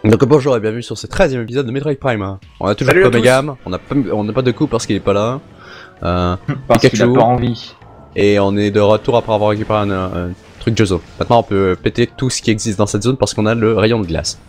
Donc bonjour et bienvenue sur ce 13e épisode de Metroid Prime. On a toujours Salut à pas tous. Megam, on n'a pas de coup parce qu'il est pas là. Parce qu'il a Pikachu, pas envie. et on est de retour après avoir récupéré un truc Jozo. Maintenant on peut péter tout ce qui existe dans cette zone parce qu'on a le rayon de glace.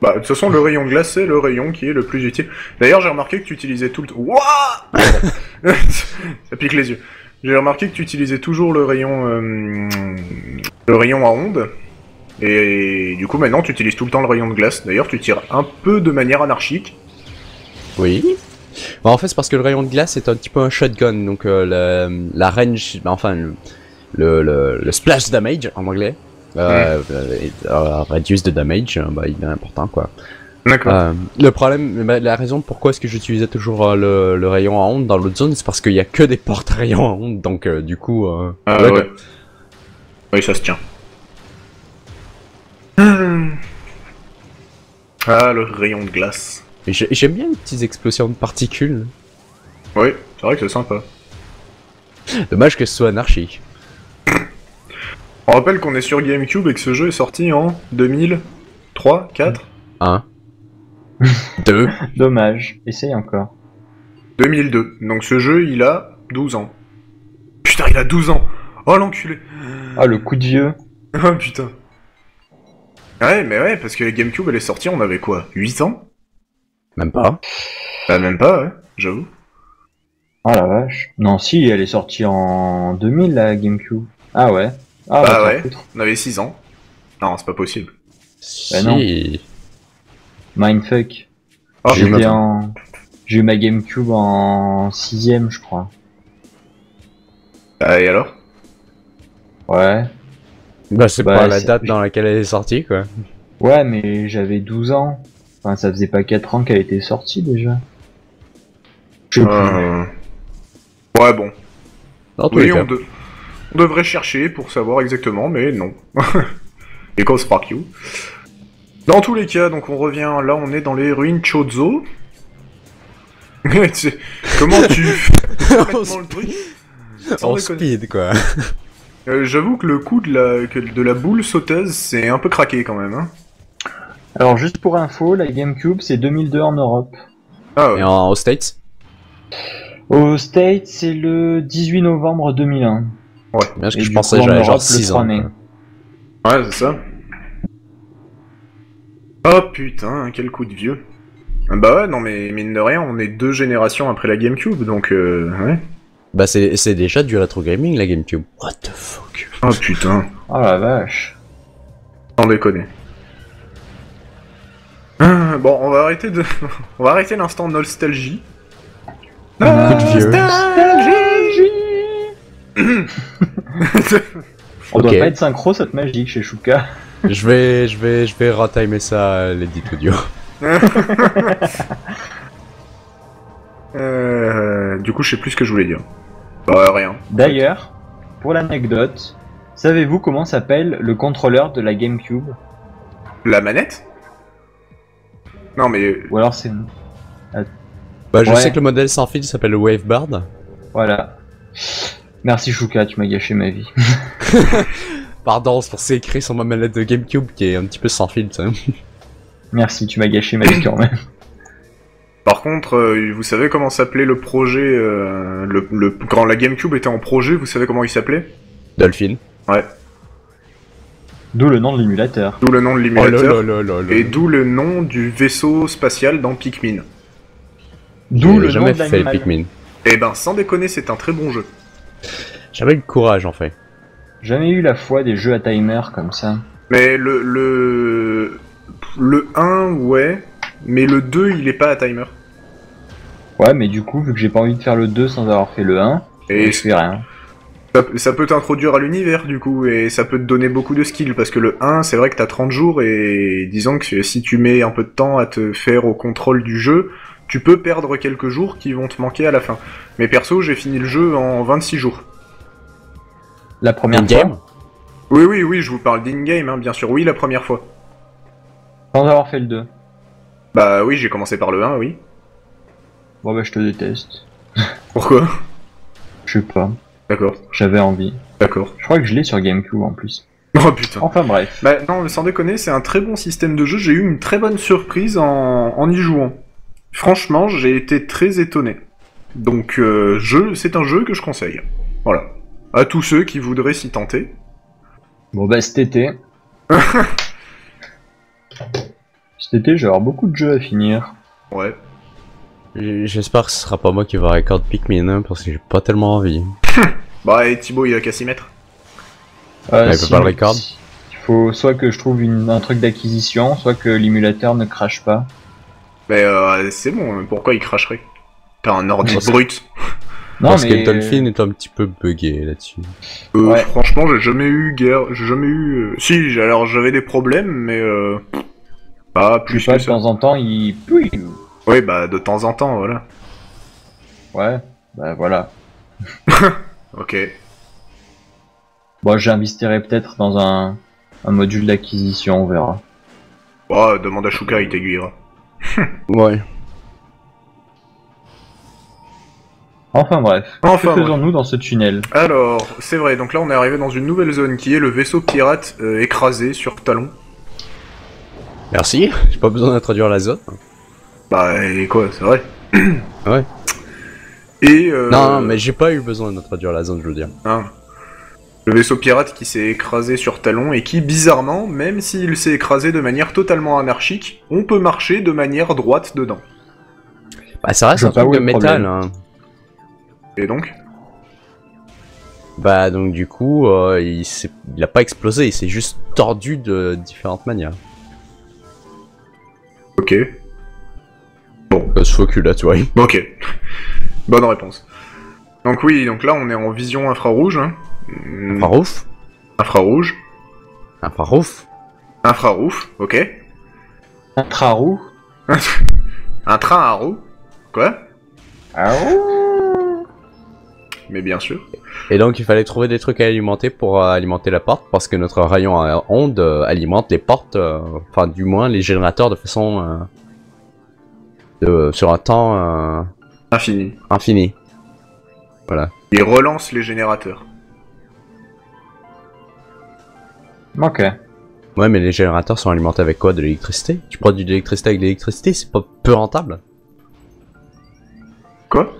Bah, de toute façon, le rayon glace, c'est le rayon qui est le plus utile. D'ailleurs, j'ai remarqué que tu utilisais tout le... Wouah Ça pique les yeux. J'ai remarqué que tu utilisais toujours le rayon à ondes. Et du coup, maintenant, tu utilises tout le temps le rayon de glace. D'ailleurs, tu tires un peu de manière anarchique. Oui. Bah, en fait c'est parce que le rayon de glace est un petit peu un shotgun, donc la range, enfin le splash damage en anglais, reduce de damage, bah, il est important quoi. D'accord. Le problème, la raison pourquoi est-ce que j'utilisais toujours le rayon à ondes dans l'autre zone, c'est parce qu'il y a que des portes rayons à ondes, donc du coup... Ouais. Oui, ça se tient. Ah, le rayon de glace. Et j'aime bien les petites explosions de particules. Oui, c'est vrai que c'est sympa. Dommage que ce soit anarchique. On rappelle qu'on est sur GameCube et que ce jeu est sorti en 2003, 4 1, 2, Dommage. Essaye encore. 2002. Donc ce jeu, il a 12 ans. Putain, il a 12 ans. Oh l'enculé. Ah, le coup de vieux. Oh putain. Ouais, mais ouais, parce que la GameCube, elle est sortie, on avait quoi, 8 ans? même pas. Bah même pas, ouais, j'avoue. Ah la vache. Non, si, elle est sortie en 2000, la GameCube. Ah ouais. Ah Bah t'en ouais, foutre. on avait 6 ans. Non, c'est pas possible. Bah non. Si. Mindfuck. Oh, J'étais en... J'ai eu ma GameCube en 6ème, je crois. Et alors? Ouais. Bah c'est Bah, pas la c'est- date dans laquelle elle est sortie quoi. Ouais, mais j'avais 12 ans. Enfin, ça faisait pas 4 ans qu'elle était sortie, déjà. Je sais plus. Ouais, bon. Dans tous les Oui, cas. on devrait chercher pour savoir exactement, mais non. Because fuck you. Dans tous les cas, donc on revient, là on est dans les ruines Chozo. Comment tu fais complètement le truc sans En déconner. speed quoi. J'avoue que le coup de la boule sauteuse, c'est un peu craqué quand même. Hein. Alors, juste pour info, la GameCube, c'est 2002 en Europe. Ah ouais. Et aux States? Au States, c'est le 18 novembre 2001. Ouais, Bien ce Et que je du pensais coup, en j'avais genre Europe, le 6 3 ans. mai. quoi. ouais, c'est ça. Oh putain, quel coup de vieux. Bah ouais, non mais mine de rien, on est 2 générations après la GameCube, donc ouais. Bah c'est déjà du rétro gaming la GameCube. What the fuck? Oh putain, Oh la vache. sans déconner. Bon, on va arrêter de... on va arrêter l'instant nostalgie. Coup de vieux. On doit Ok. pas être synchro, cette magique chez Shuka. je vais retimer ça l'édit audio. Du coup, je sais plus ce que je voulais dire. Bah rien. D'ailleurs, pour l'anecdote, savez-vous comment s'appelle le contrôleur de la GameCube? La manette? Non mais... Ou alors c'est... Bah je Ouais. sais que le modèle sans fil s'appelle le Wavebird. Voilà. Merci Shuka, tu m'as gâché ma vie. Pardon, c'est pour c'est écrit sur ma manette de GameCube qui est un petit peu sans fil, tu sais. Merci, tu m'as gâché ma vie quand même. Par contre, vous savez comment s'appelait le projet... Quand la GameCube était en projet, vous savez comment il s'appelait? Dolphin. Ouais. D'où le nom de l'émulateur. D'où le nom de Oh l'émulateur. là. Et d'où le nom du vaisseau spatial dans Pikmin. D'où le nom jamais de fait l'animal. Pikmin. Eh ben, sans déconner, c'est un très bon jeu. J'avais le courage en fait. Jamais eu la foi des jeux à timer comme ça. Mais le 1, ouais. Mais le 2, il est pas à timer. Ouais, mais du coup, vu que j'ai pas envie de faire le 2 sans avoir fait le 1, Et je fais rien. ça peut t'introduire à l'univers, du coup, et ça peut te donner beaucoup de skills, parce que le 1, c'est vrai que t'as 30 jours, et disons que si tu mets un peu de temps à te faire au contrôle du jeu, tu peux perdre quelques jours qui vont te manquer à la fin. Mais perso, j'ai fini le jeu en 26 jours. La première In-game. fois, Oui, je vous parle d'in-game, hein, bien sûr, oui, la première fois. sans avoir fait le 2. Bah oui, j'ai commencé par le 1, oui. Bon bah je te déteste. Pourquoi? Je sais pas, D'accord, j'avais envie. d'accord. Je crois que je l'ai sur GameCube en plus. Oh putain. Enfin bref. Bah non, mais sans déconner, c'est un très bon système de jeu. J'ai eu une très bonne surprise en y jouant. Franchement, j'ai été très étonné. Donc, c'est un jeu que je conseille. Voilà. À tous ceux qui voudraient s'y tenter. Bon bah cet été... cet été, je vais avoir beaucoup de jeux à finir. Ouais. J'espère que ce sera pas moi qui va record Pikmin 1 parce que j'ai pas tellement envie. Bah, et Thibaut, il a qu'à s'y mettre. Il peut pas le record. Il faut soit que je trouve un truc d'acquisition, soit que l'émulateur ne crache pas. Mais c'est bon, pourquoi il cracherait? T'as un ordi brut. Non Parce mais... que Dolphin est un petit peu buggé là-dessus. Ouais. Franchement, j'ai jamais eu guerre. J'ai jamais eu. Si, alors j'avais des problèmes, mais pas Je plus sais pas, que de ça. temps en temps, il... Oui, bah de temps en temps, voilà. Ouais, bah voilà. Ok. Bon, j'investirai peut-être dans un module d'acquisition, on verra. Bah, demande à Shuka, il t'aiguillera. Ouais. Enfin bref, Enfin, que faisons-nous dans ce tunnel? Alors, c'est vrai, donc là on est arrivé dans une nouvelle zone qui est le vaisseau pirate écrasé sur Talon. Merci, j'ai pas besoin d'introduire la zone. Bah, et quoi, c'est vrai. Ouais. Et Non, mais j'ai pas eu besoin d'introduire la zone, je veux dire. hein, le vaisseau pirate qui s'est écrasé sur Talon et qui, bizarrement, même s'il s'est écrasé de manière totalement anarchique, on peut marcher de manière droite dedans. Bah ça reste Je un vois pas truc où de est le métal, problème. hein. Et donc Bah donc du coup, il a pas explosé, il s'est juste tordu de différentes manières. Ok. Se focus là, tu vois. Ok. Bonne réponse. Donc oui, donc là on est en vision infrarouge. Hein. Infrarouf. Infrarouge. Infrarouf. Infrarouge, ok. Un trarou? Un train à roues. Quoi? Ah Mais bien sûr. Et donc il fallait trouver des trucs à alimenter pour alimenter la porte, parce que notre rayon à onde alimente les portes, enfin du moins les générateurs de façon... sur un temps Infini. infini. Voilà. Il relance les générateurs. Ok. Ouais, mais les générateurs sont alimentés avec quoi? De l'électricité? Tu produis de l'électricité avec de l'électricité, c'est pas peu rentable? Quoi?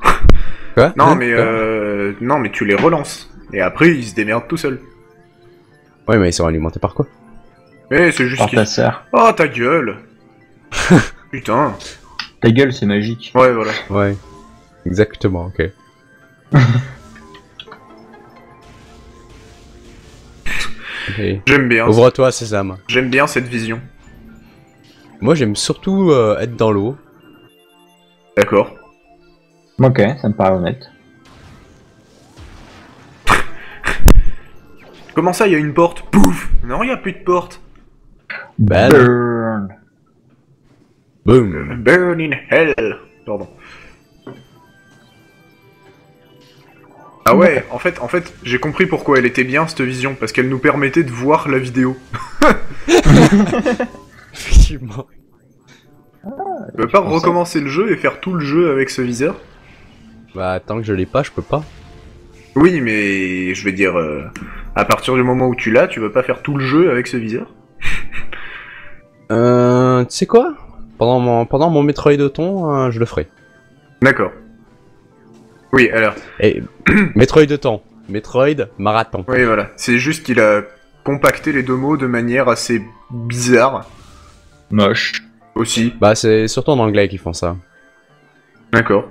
Quoi? Non Hein? mais Quoi? non mais tu les relances. Et après ils se démerdent tout seuls. Ouais, mais ils sont alimentés par quoi? Mais c'est juste Par qu'ils... ta sœur. Oh ta gueule. Putain. Ta gueule, c'est magique. Ouais voilà. Ouais. Exactement, ok. Ok. J'aime bien. Ouvre-toi, Sésame. J'aime bien cette vision. Moi, j'aime surtout être dans l'eau. D'accord. Ok, ça me paraît honnête. Comment ça, il y a une porte? Pouf! Non, il n'y a plus de porte. Ben, Burn. boum. Burn in hell. Pardon. Ah ouais, en fait, j'ai compris pourquoi elle était bien cette vision, parce qu'elle nous permettait de voir la vidéo. Effectivement. Tu peux pas recommencer le jeu et faire tout le jeu avec ce viseur? Bah, tant que je l'ai pas, je peux pas. Oui, mais je vais dire, à partir du moment où tu l'as, tu veux pas faire tout le jeu avec ce viseur? Tu sais quoi? Pendant mon Metroidauton, je le ferai. D'accord. Oui, alors. Et Metroidauton. Metroid marathon. Oui, voilà. C'est juste qu'il a compacté les deux mots de manière assez bizarre. Moche. Aussi. Bah, c'est surtout en anglais qu'ils font ça. D'accord.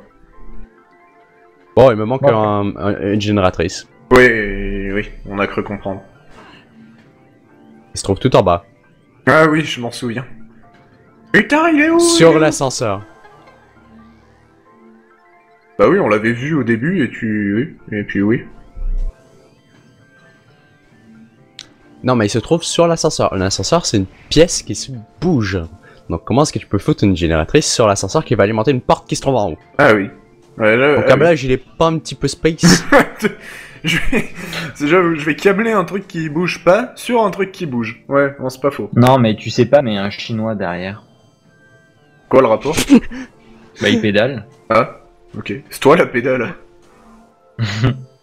Bon, il me manque Ouais. une génératrice. Oui, on a cru comprendre. Il se trouve tout en bas. Ah oui, je m'en souviens. Putain, il est où? Sur l'ascenseur. Bah oui, on l'avait vu au début, et puis oui. Non, mais il se trouve sur l'ascenseur. L'ascenseur, c'est une pièce qui se bouge. Donc, comment est-ce que tu peux foutre une génératrice sur l'ascenseur qui va alimenter une porte qui se trouve en haut? Ah oui. Ouais, là, Mon ah câblage, il est pas un petit peu space? oui. je vais câbler un truc qui bouge pas sur un truc qui bouge. Ouais, non, c'est pas faux. Non, mais tu sais pas, mais il y a un chinois derrière. Quoi le rapport? Bah, il pédale. Ah, ok. C'est toi la pédale.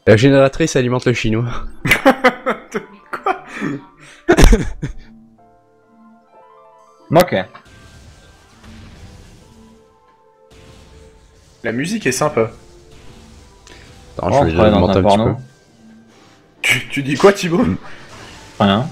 La génératrice alimente le chinois. Quoi? Ok. La musique est sympa. Attends, Oh, on je vais travaille dans augmenter un un petit peu. porno. Tu dis quoi, Thibaut? Rien.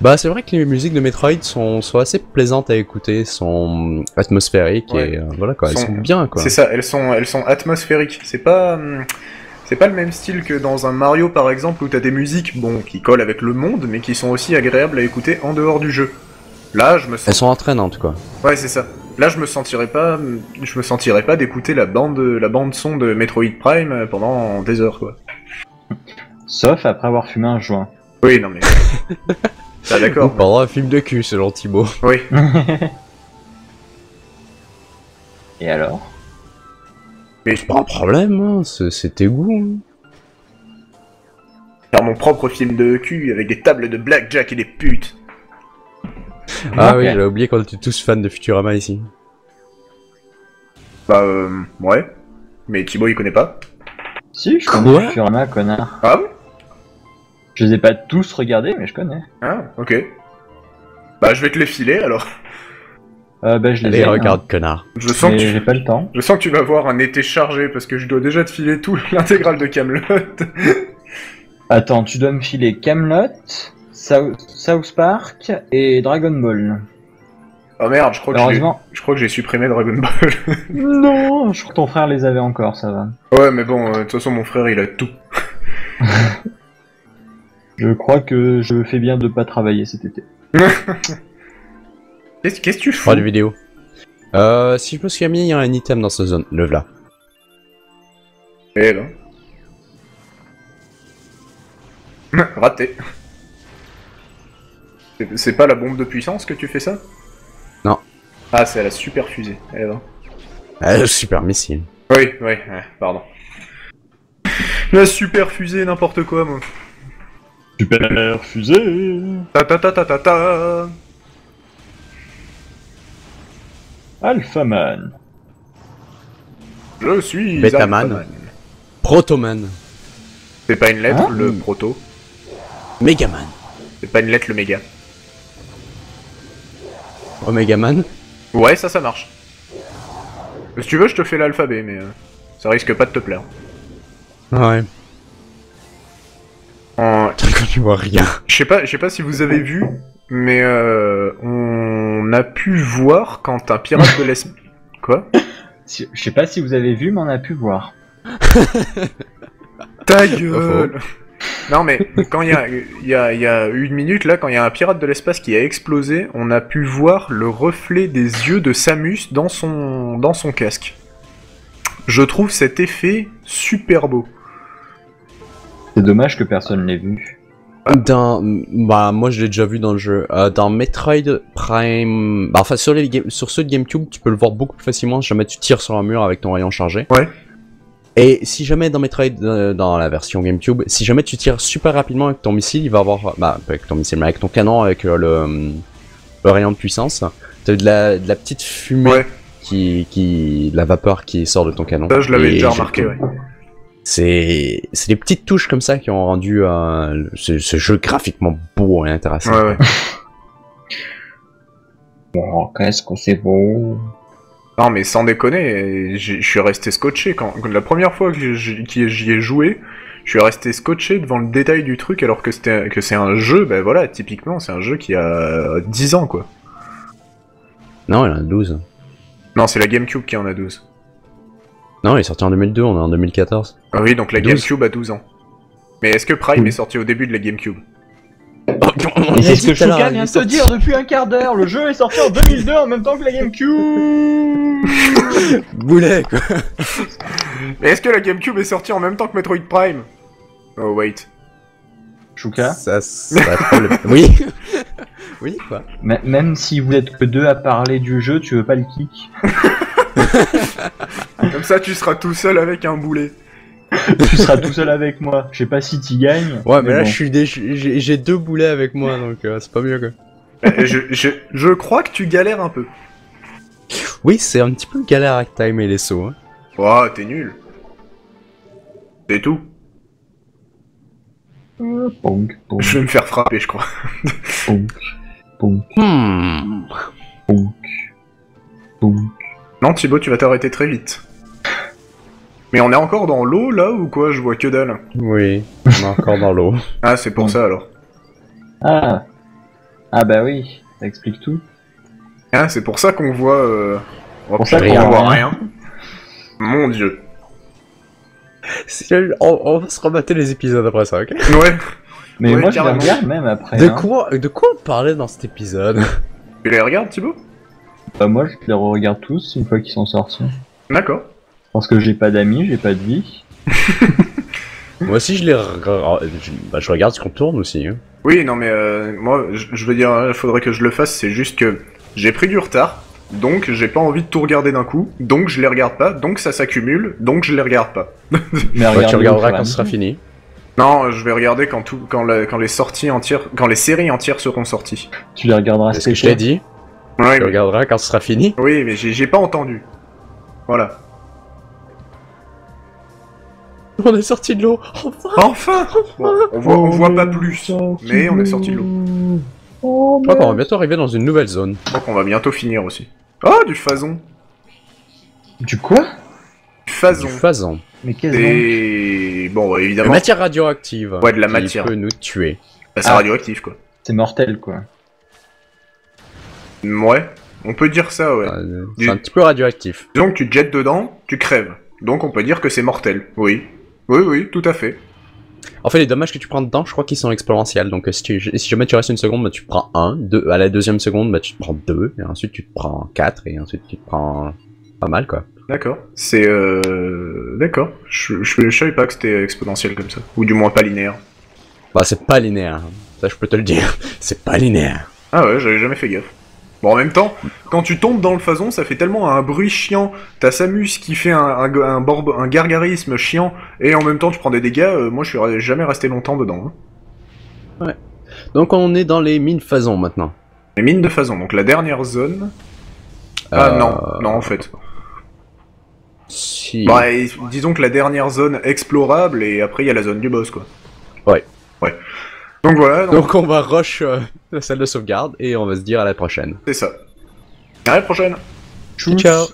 Bah c'est vrai que les musiques de Metroid sont assez plaisantes à écouter, sont atmosphériques Ouais. et voilà quoi, elles Sont- sont bien quoi. C'est ça, elles sont atmosphériques. C'est pas le même style que dans un Mario par exemple où t'as des musiques, bon, qui collent avec le monde, mais qui sont aussi agréables à écouter en dehors du jeu. Là, je me Elles sens. sont entraînantes quoi. Ouais, c'est ça. Là, je me sentirais pas d'écouter la bande son de Metroid Prime pendant des heures, quoi. Sauf après avoir fumé un joint. Oui, non mais. Ah, Ou d'accord. pendant un film de cul selon Thibaut. Oui. Et alors? Mais Pas un problème, hein, c'est tes goûts. faire mon propre film de cul avec des tables de blackjack et des putes. Ah Ok. oui, j'ai oublié qu'on était tous fans de Futurama ici. Bah, ouais. Mais Thibaut, il connaît pas. Si, je Quoi connais Futurama, connard. Ah ouais? Je les ai pas tous regardés, mais je connais. Ah, ok. Bah, je vais te les filer alors. Bah, je les Allez, ai. regarde, connard. Je sens Mais que j'ai pas le temps. je sens que tu vas avoir un été chargé parce que je dois déjà te filer tout l'intégrale de Camelot. Attends, tu dois me filer Camelot, South Park et Dragon Ball. Oh merde, je crois Heureusement. que j'ai supprimé Dragon Ball. Non, je crois que ton frère les avait encore, ça va. Ouais, mais bon, de toute façon, mon frère, il a tout. Je crois que je fais bien de pas travailler cet été. Qu'est-ce que tu Je fous? ferai des vidéos. Si je me souviens bien, il y a un item dans cette zone. Le là. Eh ben. Raté. C'est pas la bombe de puissance que tu fais ça? Non. Ah, c'est la super fusée. Eh ben. Super missile. Oui, ouais, pardon. La super fusée, n'importe quoi, moi. Super fusée. Ta ta ta ta ta ta. Alphaman. Je suis Betaman. Alphaman. Protoman. C'est pas une lettre, Hein? le proto. Megaman. C'est pas une lettre, le méga. Omegaman. Ouais, ça marche. Si tu veux, je te fais l'alphabet, mais ça risque pas de te plaire. Ouais. En- Quand tu vois rien. Je sais pas si vous avez vu, mais on a pu voir quand un pirate de l'espace... Quoi? Je sais pas si vous avez vu, mais on a pu voir. Ta gueule! Non mais, quand il y a une minute, là, quand il y a un pirate de l'espace qui a explosé, on a pu voir le reflet des yeux de Samus dans son casque. Je trouve cet effet super beau. C'est dommage que personne l'ait vu. Bah, moi je l'ai déjà vu dans le jeu. Dans Metroid Prime. Bah, enfin, sur ceux de GameCube, tu peux le voir beaucoup plus facilement si jamais tu tires sur un mur avec ton rayon chargé. Ouais. Et si jamais dans Metroid, dans la version GameCube, si jamais tu tires super rapidement avec ton missile, il va avoir. Bah, pas avec ton missile, mais avec ton canon, avec le rayon de puissance, t'as de la petite fumée Ouais, de la vapeur qui sort de ton canon. ça je l'avais Et déjà remarqué, ouais. C'est des petites touches comme ça qui ont rendu ce jeu graphiquement beau et intéressant. Ouais, ouais. Oh, qu'est-ce que c'est beau. Non mais sans déconner, je suis resté scotché quand la première fois que j'y ai joué, je suis resté scotché devant le détail du truc alors que c'est un jeu, ben voilà, typiquement c'est un jeu qui a 10 ans quoi. Non, il en a 12. Non, c'est la GameCube qui en a 12. Non, il est sorti en 2002, on est en 2014. Ah oui, donc la 12. GameCube a 12 ans. Mais est-ce que Prime Oui. est sorti au début de la GameCube? Et c'est ce que Shuka vient de te dire depuis un quart d'heure. Le jeu est sorti en 2002 en même temps que la GameCube. Boulet, quoi. Mais est-ce que la GameCube est sortie en même temps que Metroid Prime? Oh wait. Shuka, Ça Oui. Oui, quoi. même si vous êtes que deux à parler du jeu, tu veux pas le kick. Comme ça tu seras tout seul avec un boulet. Tu seras tout seul avec moi. Je sais pas si t'y gagnes. Ouais, mais là, bon. j'ai deux boulets avec moi, donc c'est pas mieux, quoi. Je crois que tu galères un peu. Oui, c'est un petit peu galère à timer les sauts, hein. Oh, t'es nul. C'est tout. Ponk, ponk, Je vais me faire frapper, je crois. ponk, ponk, ponk, ponk. Non, Thibaut, tu vas t'arrêter très vite. Mais on est encore dans l'eau, là, ou quoi? Je vois que dalle. Oui, on est encore dans l'eau. Ah, c'est pour ça, alors. Ah. Ah bah oui, ça explique tout. Ah, c'est pour ça qu'on voit... Pour ça on qu'on voit voit rien. Mon dieu. On va se remater les épisodes après ça, ok? Ouais. Mais Ouais, moi je les carrément. regarde même après. De hein. quoi on parlait dans cet épisode? Tu les regardes, Thibaut? Bah moi je les regarde tous une fois qu'ils sont sortis. D'accord. Parce que j'ai pas d'amis, j'ai pas de vie. Moi aussi je je regarde ce qu'on tourne aussi. Hein. Oui, non, mais moi, je veux dire, il faudrait que je le fasse, c'est juste que j'ai pris du retard, donc j'ai pas envie de tout regarder d'un coup, donc je les regarde pas, donc ça s'accumule, donc je les regarde pas. Mais Ouais, tu regardez regarderas au fur et à quand ce sera mesure. Ah, fini. Non, je vais regarder quand les sorties entières, quand les séries entières seront sorties. Tu les regarderas C'est ce que je t'ai dit. Ouais, Tu regarderas quand ce sera fini. oui, mais j'ai pas entendu. Voilà. On est sorti de l'eau. Enfin. Enfin bon, on voit pas plus, mais on est sorti de l'eau. Je crois qu'on va bientôt arriver dans une nouvelle zone. Je crois qu'on va bientôt finir aussi. Oh, du phazon. Du quoi? Du phazon. Du phazon. Mais qu'est-ce que Et... Bon, De évidemment, matière radioactive. Ouais, de la qui matière. peut nous tuer. bah, c'est radioactif, quoi. c'est mortel quoi. Ouais, on peut dire ça, ouais. C'est un petit peu radioactif. Disons que tu te jettes dedans, tu crèves. Donc on peut dire que c'est mortel, oui. Oui, oui, tout à fait. En fait, les dommages que tu prends dedans, je crois qu'ils sont exponentiels. Donc, si jamais tu restes une seconde, bah, tu te prends 1. À la deuxième seconde, bah, tu te prends 2. Et ensuite, tu te prends 4. Et ensuite, tu te prends pas mal, quoi. D'accord. C'est d'accord. Je savais pas que c'était exponentiel comme ça. Ou du moins pas linéaire. Bah, c'est pas linéaire. Ça, je peux te le dire. C'est pas linéaire. Ah ouais, j'avais jamais fait gaffe. Bon, en même temps, quand tu tombes dans le phazon, ça fait tellement un bruit chiant. T'as Samus qui fait un gargarisme chiant, et en même temps tu prends des dégâts. Moi, je suis jamais resté longtemps dedans. Hein. Donc, on est dans les mines phazon maintenant. Les mines de phazon, donc la dernière zone. Ah non, en fait. Si. Bah, disons que la dernière zone explorable, et après il y a la zone du boss, quoi. Ouais. Ouais. Donc voilà, Donc, on va rush la salle de sauvegarde et on va se dire à la prochaine. c'est ça. À la prochaine. Tchuss. Ciao.